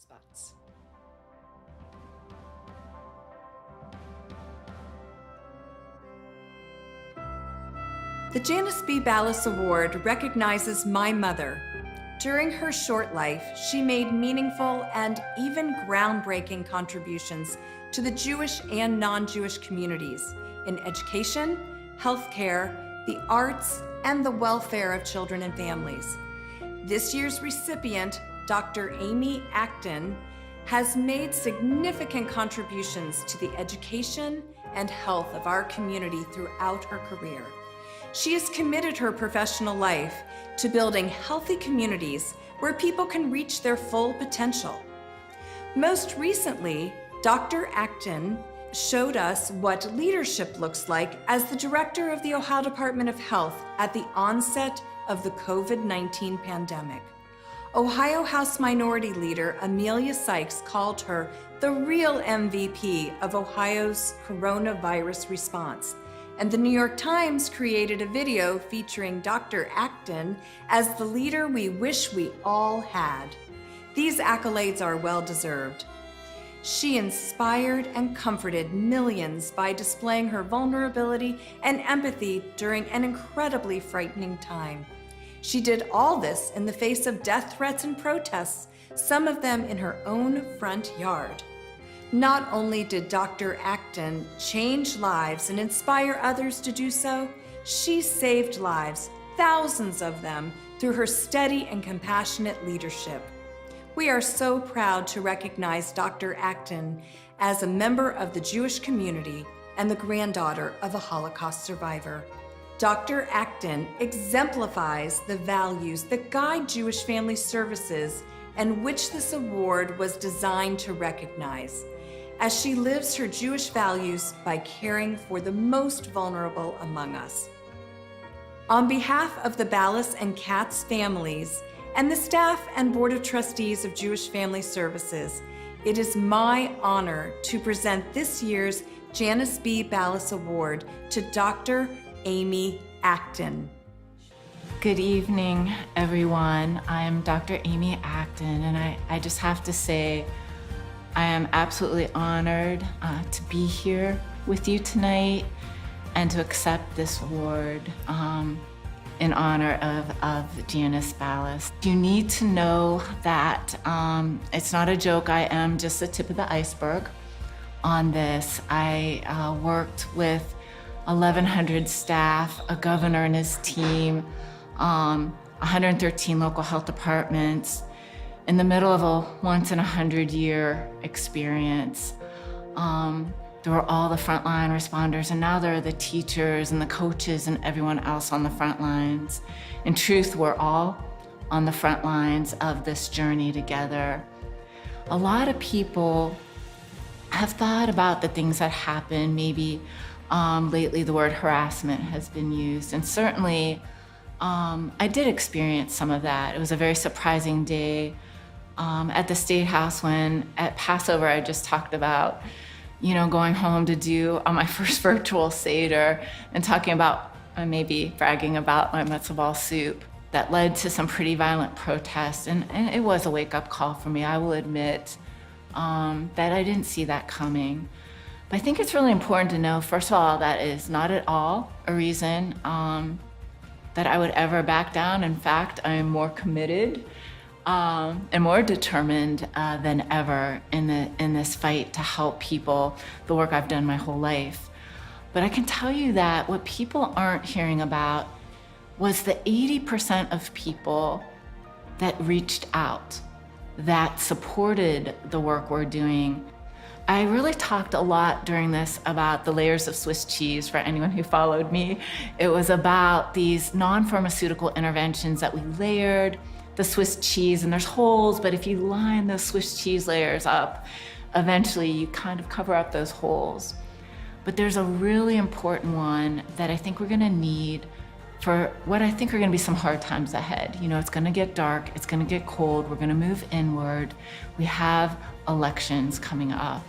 spots. The Janice B. Ballas Award recognizes my mother. During her short life, she made meaningful and even groundbreaking contributions to the Jewish and non-Jewish communities in education, healthcare, the arts, and the welfare of children and families. This year's recipient, Dr. Amy Acton, has made significant contributions to the education and health of our community throughout her career. She has committed her professional life to building healthy communities where people can reach their full potential. Most recently, Dr. Acton showed us what leadership looks like as the director of the Ohio Department of Health at the onset of the COVID-19 pandemic. Ohio House Minority Leader Amelia Sykes called her the real MVP of Ohio's coronavirus response. And the New York Times created a video featuring Dr. Acton as the leader we wish we all had. These accolades are well-deserved. She inspired and comforted millions by displaying her vulnerability and empathy during an incredibly frightening time. She did all this in the face of death threats and protests, some of them in her own front yard. Not only did Dr. Acton change lives and inspire others to do so, she saved lives, thousands of them, through her steady and compassionate leadership. We are so proud to recognize Dr. Acton as a member of the Jewish community and the granddaughter of a Holocaust survivor. Dr. Acton exemplifies the values that guide Jewish family services and which this award was designed to recognize, as she lives her Jewish values by caring for the most vulnerable among us. On behalf of the Ballas and Katz families and the staff and Board of Trustees of Jewish Family Services, it is my honor to present this year's Janice B. Ballas Award to Dr. Amy Acton. Good evening, everyone. I'm Dr. Amy Acton, and I just have to say, I am absolutely honored to be here with you tonight and to accept this award in honor of Janice Ballas. You need to know that it's not a joke. I am just the tip of the iceberg on this. I worked with 1,100 staff, a governor and his team, 113 local health departments, in the middle of a once-in-a-100-year experience. There were all the frontline responders, and now there are the teachers and the coaches and everyone else on the front lines. In truth, we're all on the front lines of this journey together. A lot of people have thought about the things that happen. Maybe lately the word harassment has been used, and certainly I did experience some of that. It was a very surprising day at the State House when at Passover I just talked about, going home to do my first virtual Seder and talking about, maybe bragging about my matzo ball soup that led to some pretty violent protests. And it was a wake-up call for me. I will admit that I didn't see that coming. But I think it's really important to know, first of all, that is not at all a reason that I would ever back down. In fact, I am more committed and more determined than ever in this fight to help people, the work I've done my whole life. But I can tell you that what people aren't hearing about was the 80% of people that reached out, that supported the work we're doing. I really talked a lot during this about the layers of Swiss cheese for anyone who followed me. It was about these non-pharmaceutical interventions that we layered the Swiss cheese, and there's holes, but if you line those Swiss cheese layers up, eventually you kind of cover up those holes. But there's a really important one that I think we're gonna need for what I think are gonna be some hard times ahead. It's gonna get dark, it's gonna get cold, we're gonna move inward. We have elections coming up.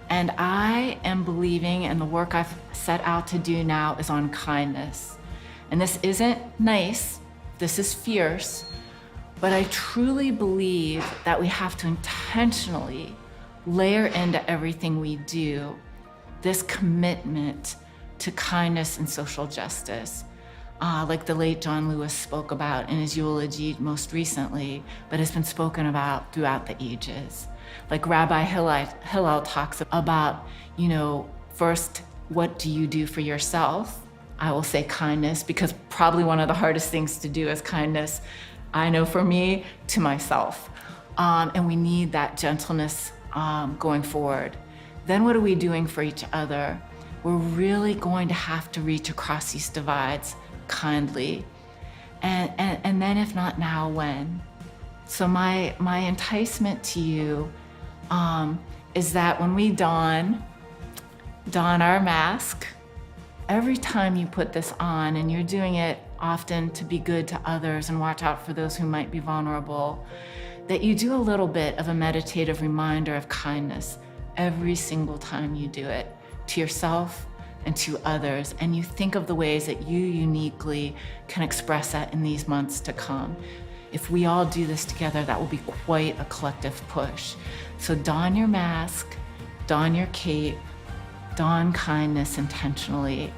And I am believing, and the work I've set out to do now is on kindness. And this isn't nice, this is fierce, but I truly believe that we have to intentionally layer into everything we do this commitment to kindness and social justice, like the late John Lewis spoke about in his eulogy most recently, but has been spoken about throughout the ages. Like Rabbi Hillel talks about, first, what do you do for yourself? I will say kindness, because probably one of the hardest things to do is kindness, I know for me, to myself. And we need that gentleness going forward. Then what are we doing for each other? We're really going to have to reach across these divides kindly. And then if not now, when? So my enticement to you is that when we don our mask, every time you put this on, and you're doing it often to be good to others and watch out for those who might be vulnerable, that you do a little bit of a meditative reminder of kindness every single time you do it, to yourself and to others, and you think of the ways that you uniquely can express that in these months to come. If we all do this together, that will be quite a collective push. So don your mask, don your cape, don kindness intentionally.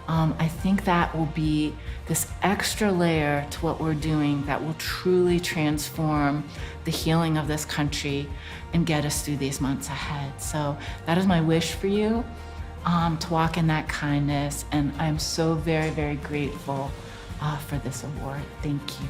I think that will be this extra layer to what we're doing that will truly transform the healing of this country and get us through these months ahead. So that is my wish for you, to walk in that kindness. And I'm so very, very grateful for this award. Thank you.